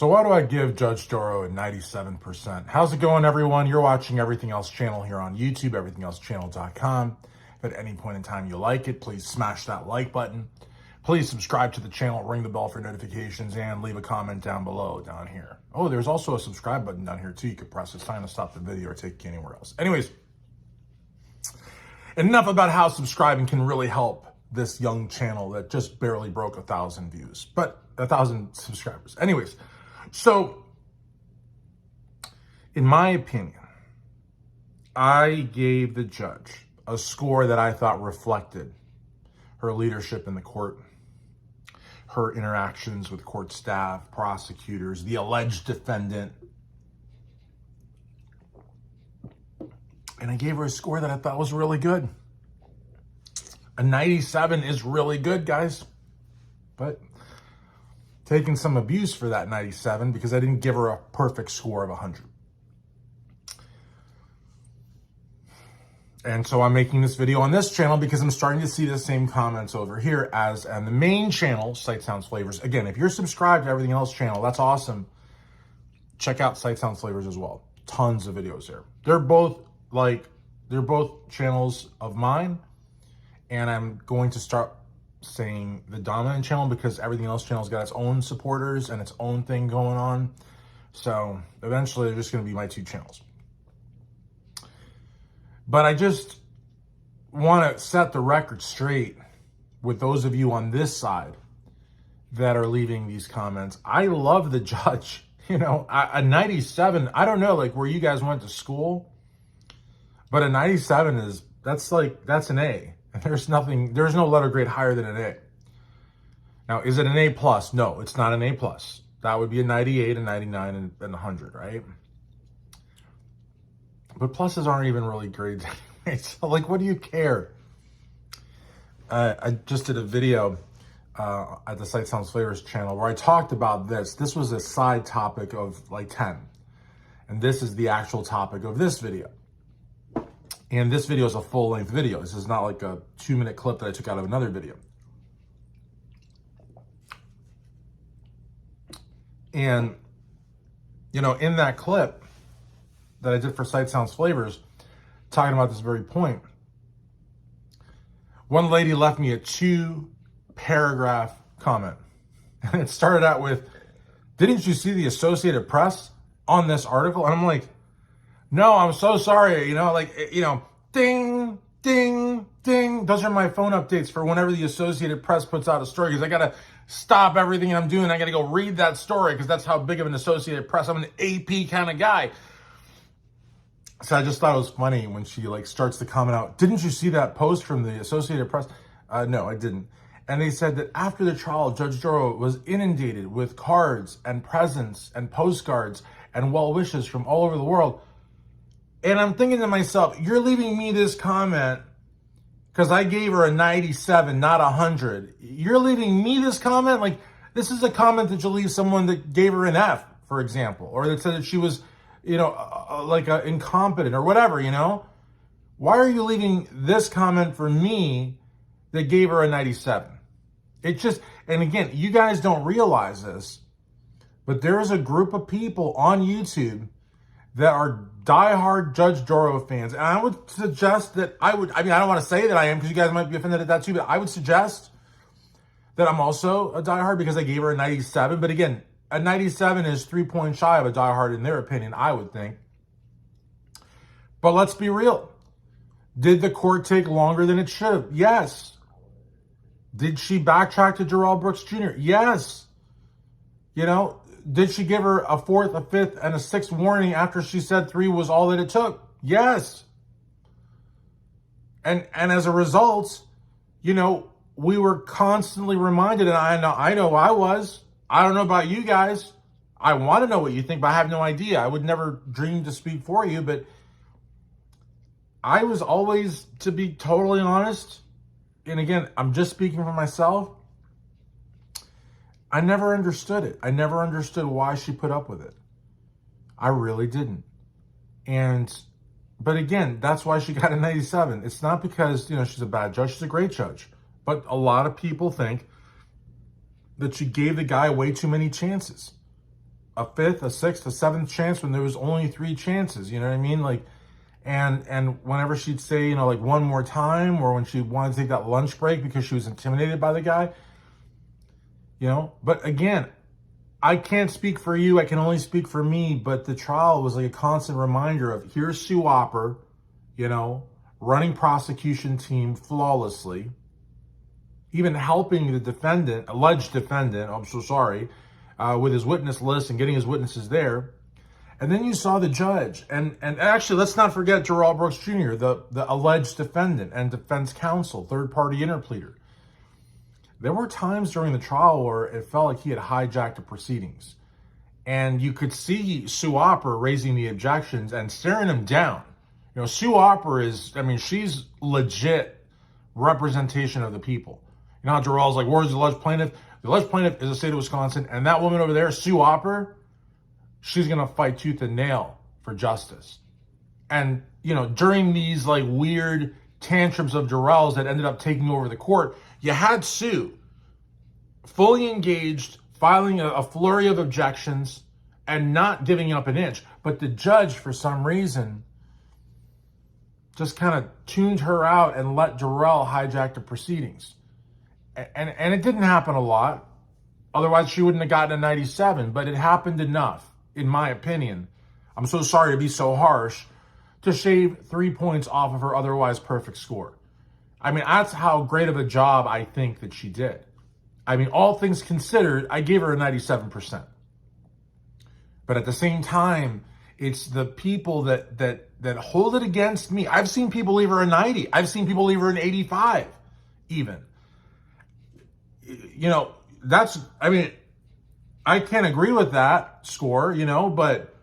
So why do I give Judge Dorow a 97%? How's it going, everyone? You're watching Everything Else Channel here on YouTube, everythingelseChannel.com. If at any point in time you like it, please smash that like button. Please subscribe to the channel, ring the bell for notifications, and leave a comment down below down here. Oh, there's also a subscribe button down here too. You could press. It's time to stop the video or take you anywhere else. Anyways, enough about how subscribing can really help this young channel that just barely broke 1,000 views, but 1,000 subscribers. Anyways, so in my opinion, I gave the judge a score that I thought reflected her leadership in the court, her interactions with court staff, prosecutors, the alleged defendant. And I gave her a score that I thought was really good. A 97 is really good, guys. But taking some abuse for that 97 because I didn't give her a perfect score of 100. And so I'm making this video on this channel because I'm starting to see the same comments over here as on the main channel, Sight Sounds Flavors. Again, if you're subscribed to Everything Else channel, that's awesome. Check out Sight Sounds Flavors as well. Tons of videos there. They're both channels of mine. And I'm going to start saying the dominant channel because Everything Else channel's got its own supporters and its own thing going on. So eventually they're just going to be my two channels. But I just want to set the record straight with those of you on this side that are leaving these comments. I love the judge. You know, a 97, I don't know, like where you guys went to school, but a 97 that's an A. There's no letter grade higher than an A. Now, is it an A plus? No, it's not an A plus. That would be a 98, a 99, and 100, right? But pluses aren't even really grades anyway. So, like, what do you care? I just did a video at the Sight Sounds Flavors channel where I talked about this. This was a side topic of like 10. And this is the actual topic of this video. And this video is a full-length video. This is not like a 2-minute clip that I took out of another video. And, you know, in that clip that I did for Sight Sounds Flavors, talking about this very point, one lady left me a 2-paragraph comment. And it started out with, "Didn't you see the Associated Press on this article?" And I'm like, "No, I'm so sorry." You know, like, you know, ding, ding, ding. Those are my phone updates for whenever the Associated Press puts out a story, because I got to stop everything I'm doing. I got to go read that story because that's how big of an Associated Press. I'm an AP kind of guy. So I just thought it was funny when she like starts to comment out, "Didn't you see that post from the Associated Press?" No, I didn't. And they said that after the trial, Judge Dorow was inundated with cards and presents and postcards and well wishes from all over the world. And I'm thinking to myself, you're leaving me this comment because I gave her a 97, not 100. You're leaving me this comment? Like, this is a comment that you'll leave someone that gave her an F, for example, or that said that she was, you know, incompetent or whatever, you know? Why are you leaving this comment for me that gave her a 97? It just, and again, you guys don't realize this, but there is a group of people on YouTube that are diehard Judge Dorow fans. And I would suggest that I mean, I don't want to say that I am because you guys might be offended at that too, but I would suggest that I'm also a diehard because I gave her a 97. But again, a 97 is 3 points shy of a diehard in their opinion, I would think. But let's be real. Did the court take longer than it should have? Yes. Did she backtrack to Jarrell Brooks Jr.? Yes. You know, did she give her a 4th, a 5th, and a 6th warning after she said 3 was all that it took? Yes. And as a result, you know, we were constantly reminded, and I know I was. I don't know about you guys. I want to know what you think, but I have no idea. I would never dream to speak for you, but I was always, to be totally honest, and again, I'm just speaking for myself, I never understood it. I never understood why she put up with it. I really didn't. But again, that's why she got a 97. It's not because, you know, she's a bad judge. She's a great judge. But a lot of people think that she gave the guy way too many chances. a fifth, a sixth, a seventh chance when there was only 3 chances. You know what I mean? Like, and whenever she'd say, you know, like one more time, or when she wanted to take that lunch break because she was intimidated by the guy, you know. But again, I can't speak for you. I can only speak for me. But the trial was like a constant reminder of, here's Sue Opper, you know, running prosecution team flawlessly, even helping the defendant, alleged defendant, I'm so sorry, with his witness list and getting his witnesses there. And then you saw the judge. And actually, let's not forget Dorow Brooks Jr., the alleged defendant and defense counsel, third-party interpleader. There were times during the trial where it felt like he had hijacked the proceedings. And you could see Sue Opper raising the objections and staring him down. You know, Sue Opper is, I mean, she's legit representation of the people. You know how Dorow's like, where's the alleged plaintiff? The alleged plaintiff is the state of Wisconsin. And that woman over there, Sue Opper, she's going to fight tooth and nail for justice. And, you know, during these like weird tantrums of Dorow's that ended up taking over the court, you had Sue fully engaged, filing a flurry of objections and not giving up an inch. But the judge, for some reason, just kind of tuned her out and let Dorow hijack the proceedings. And it didn't happen a lot. Otherwise, she wouldn't have gotten a 97. But it happened enough, in my opinion. I'm so sorry to be so harsh, to shave 3 points off of her otherwise perfect score. I mean, that's how great of a job I think that she did. I mean, all things considered, I gave her a 97%. But at the same time, it's the people that hold it against me. I've seen people leave her a 90. I've seen people leave her an 85, even. You know, that's, I mean, I can't agree with that score, you know, but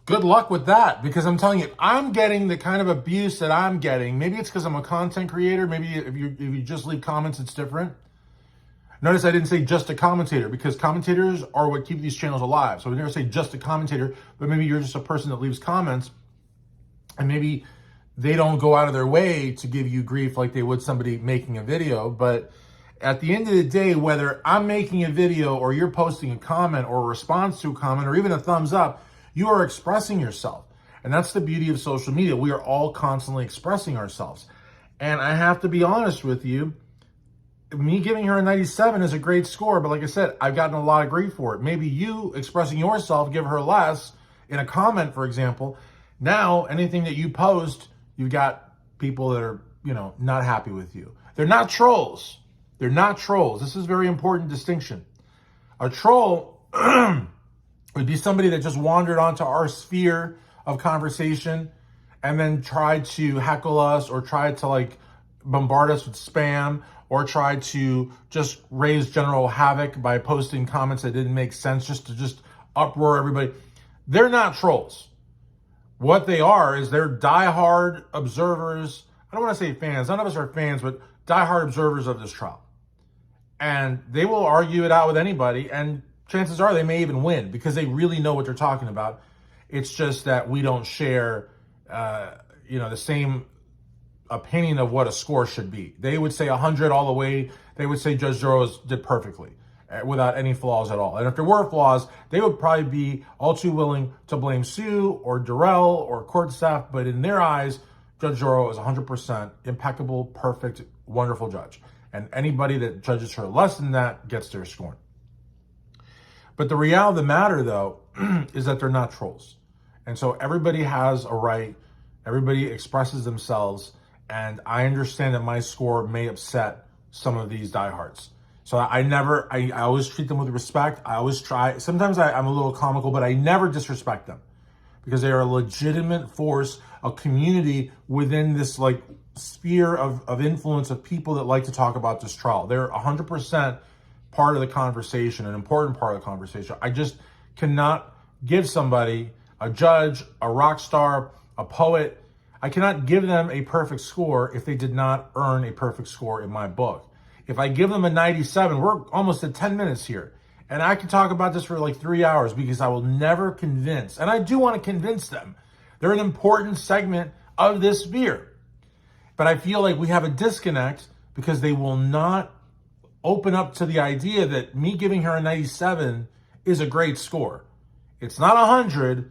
good luck with that, because I'm telling you, if I'm getting the kind of abuse that I'm getting, maybe it's because I'm a content creator. Maybe if you just leave comments, it's different. Notice I didn't say just a commentator, because commentators are what keep these channels alive. So we never say just a commentator, but maybe you're just a person that leaves comments, and maybe they don't go out of their way to give you grief like they would somebody making a video. But at the end of the day, whether I'm making a video or you're posting a comment or a response to a comment or even a thumbs up, you are expressing yourself. And that's the beauty of social media. We are all constantly expressing ourselves. And I have to be honest with you, me giving her a 97 is a great score. But like I said, I've gotten a lot of grief for it. Maybe you expressing yourself, give her less in a comment, for example. Now, anything that you post, you've got people that are, you know, not happy with you. They're not trolls. They're not trolls. This is a very important distinction. A troll would be somebody that just wandered onto our sphere of conversation and then tried to heckle us or tried to like bombard us with spam or tried to just raise general havoc by posting comments that didn't make sense just to uproar everybody. They're not trolls. What they are is they're diehard observers. I don't want to say fans. None of us are fans, but diehard observers of this trial. And they will argue it out with anybody, and chances are they may even win because they really know what they're talking about. It's just that we don't share, the same opinion of what a score should be. They would say 100 all the way. They would say Judge Dorow did perfectly without any flaws at all. And if there were flaws, they would probably be all too willing to blame Sue or Dorow or court staff. But in their eyes, Judge Dorow is 100% impeccable, perfect, wonderful judge. And anybody that judges her less than that gets their scorn. But the reality of the matter, though, is that they're not trolls. And so everybody has a right. Everybody expresses themselves. And I understand that my score may upset some of these diehards. So I always treat them with respect. I always try. Sometimes I'm a little comical, but I never disrespect them because they are a legitimate force, a community within this like sphere of influence of people that like to talk about this trial. They're 100% part of the conversation, an important part of the conversation. I just cannot give somebody, a judge, a rock star, a poet, I cannot give them a perfect score if they did not earn a perfect score in my book. If I give them a 97, we're almost at 10 minutes here. And I can talk about this for like 3 hours because I will never convince. And I do want to convince them. They're an important segment of this sphere. But I feel like we have a disconnect because they will not open up to the idea that me giving her a 97 is a great score. It's not 100,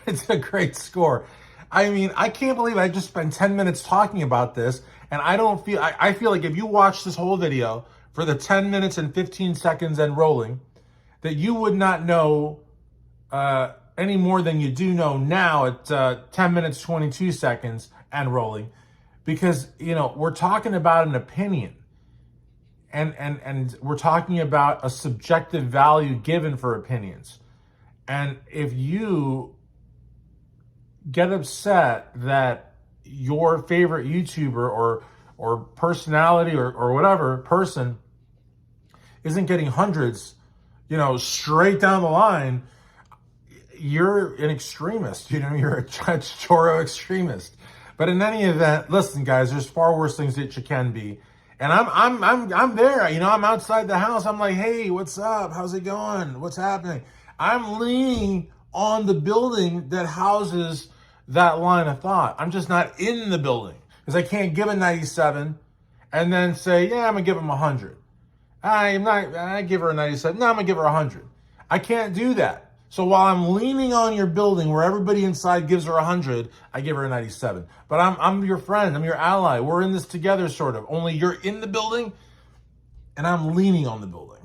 it's a great score. I mean, I can't believe I just spent 10 minutes talking about this, and I feel like if you watch this whole video for the 10 minutes and 15 seconds and rolling, that you would not know any more than you do know now at 10 minutes, 22 seconds and rolling. Because, we're talking about an opinion. And we're talking about a subjective value given for opinions. And if you get upset that your favorite YouTuber or personality or whatever person isn't getting hundreds, straight down the line, you're an extremist. You're a Dorow extremist. But in any event, listen, guys, there's far worse things that you can be. And I'm there. I'm outside the house. I'm like, hey, what's up? How's it going? What's happening? I'm leaning on the building that houses that line of thought. I'm just not in the building because I can't give a 97 and then say, yeah, I'm gonna give him 100. I give her a 97. No, I'm gonna give her 100. I can't do that. So while I'm leaning on your building where everybody inside gives her 100, I give her a 97. But I'm your friend. I'm your ally. We're in this together, sort of. Only you're in the building and I'm leaning on the building.